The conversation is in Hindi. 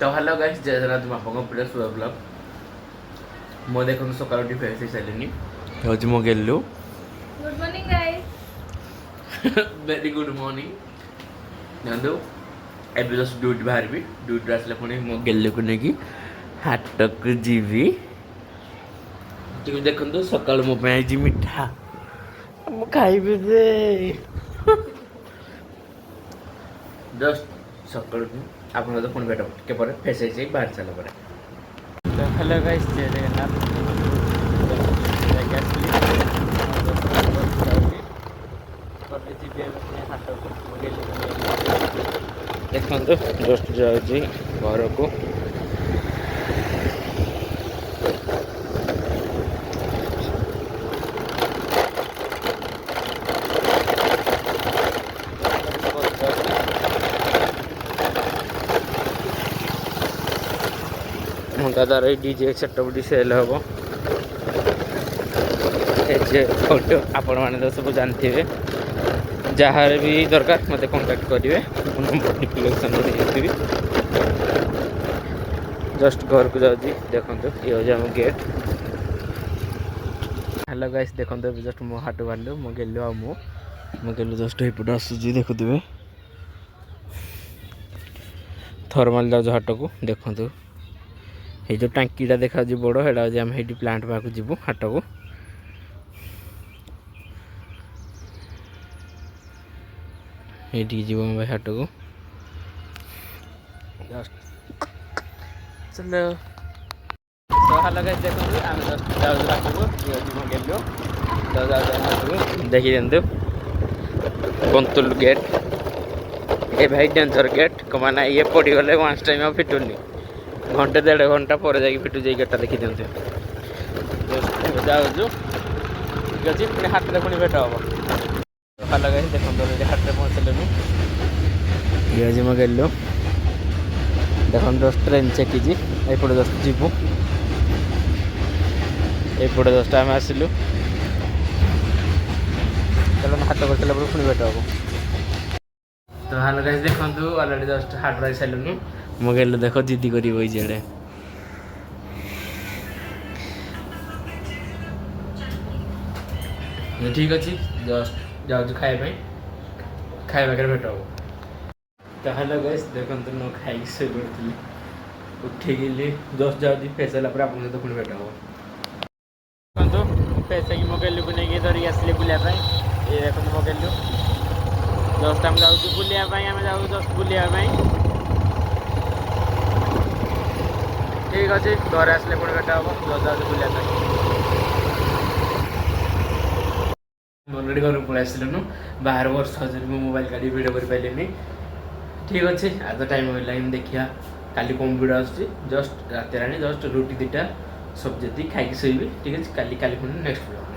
तो हेलो गाइस जय जगन्नाथ बापा प्रिय सुबह ब्लॉग मो देखो सकाल उठी फ्रेश हो सारे हूँ मो गेलु good morning guys very good morning जानतु एबे जस्ट ड्यूटी बाहर भी ड्यूटी आसले पुणी मो गेलु को लेकिन हाट को जीवी देखो सकाल मो जी मिठा मु खाइबे जे जस्ट सकाल आप पुणी भेट के फ्रेश हो बाहर सारा पर तो हेलो गाइस जय जगन्नाथ देखो जस्ट जाऊँगी घर को दादार डीजे सेटअप सेल हम फोटो आपण मैंने तो सब जानते हैं जहाँ भी दरकार मत कांटेक्ट करेंगे नंबर डिस्क्रिप्शन में जस्ट घर को जाऊँगी देखो ये हूँ गेट हेलो गाइस देखो जस्ट मो हाट बांधु मो गेलु आ मो गेलु जस्ट एपटे आसूँ देखुवे थर्माल जाऊँ हाट को देखु ये जो टांकीटा देखा बड़ है आम ये प्लांट पाक जीवु हाट को ये जीव भाई हाट को चलो तो हेलो गाइस देखो आम जस्ट जाऊँ हाट को गेलु देखी दिंतु बंतुल गेट ये भाई डेंजर गेट कमाना ये पड़गले वन टाइम आ फिटुनी घंटे 1.5 घंटा पर जाकि फिटू जाए गेटा देखी दिंतु जाऊँ ठीक अच्छे पुणी हाट में पुणी भेट हम हेलो गाइस देखो हाट में पहुँचलु ये आज मैं गेलु देखो जस्ट ट्रेन चेकी एपटे जस्ट जीवु एपटे जस्ट आम आसलु चलो हाट कर सारा पुणी भेट हम तो हेलो गाइस देखो अलरेडी जस्ट हाट रही सारूँ मो गेलु देख जिद्दी कर जे ठीक अच्छे जस्ट जाऊँ खाइबा कर भेट हम तो हेलो गाइस देखो न खाई शो पड़ी उठिकी जस्ट जाऊँगी फ्रेश है आप सहित पुणी भेट हम देखो फ्रेश हो मो गेलु को लेकिन धरिक आसिले बुलाया ये देखो मो गेलु जस्ट आम जाऊँ बुलायापाई आम जाऊँ जस्ट बुलायापाई ठीक अच्छे घर आसले पुणी भेट हम जस्ट जाऊँ बुलायापाई अलरेडी घर पलि आसलु बाहर वर्ष मो मोबाइल काढ़ी भिडियो कर पारे ठीक अच्छे आज टाइम होगा देखिया काली कम भिड आसुची जस्ट रात जस्ट रुटी 2टा सब्जी खाई शोबी ठीक अच्छे काली पुणी नेक्स्ट भिडियो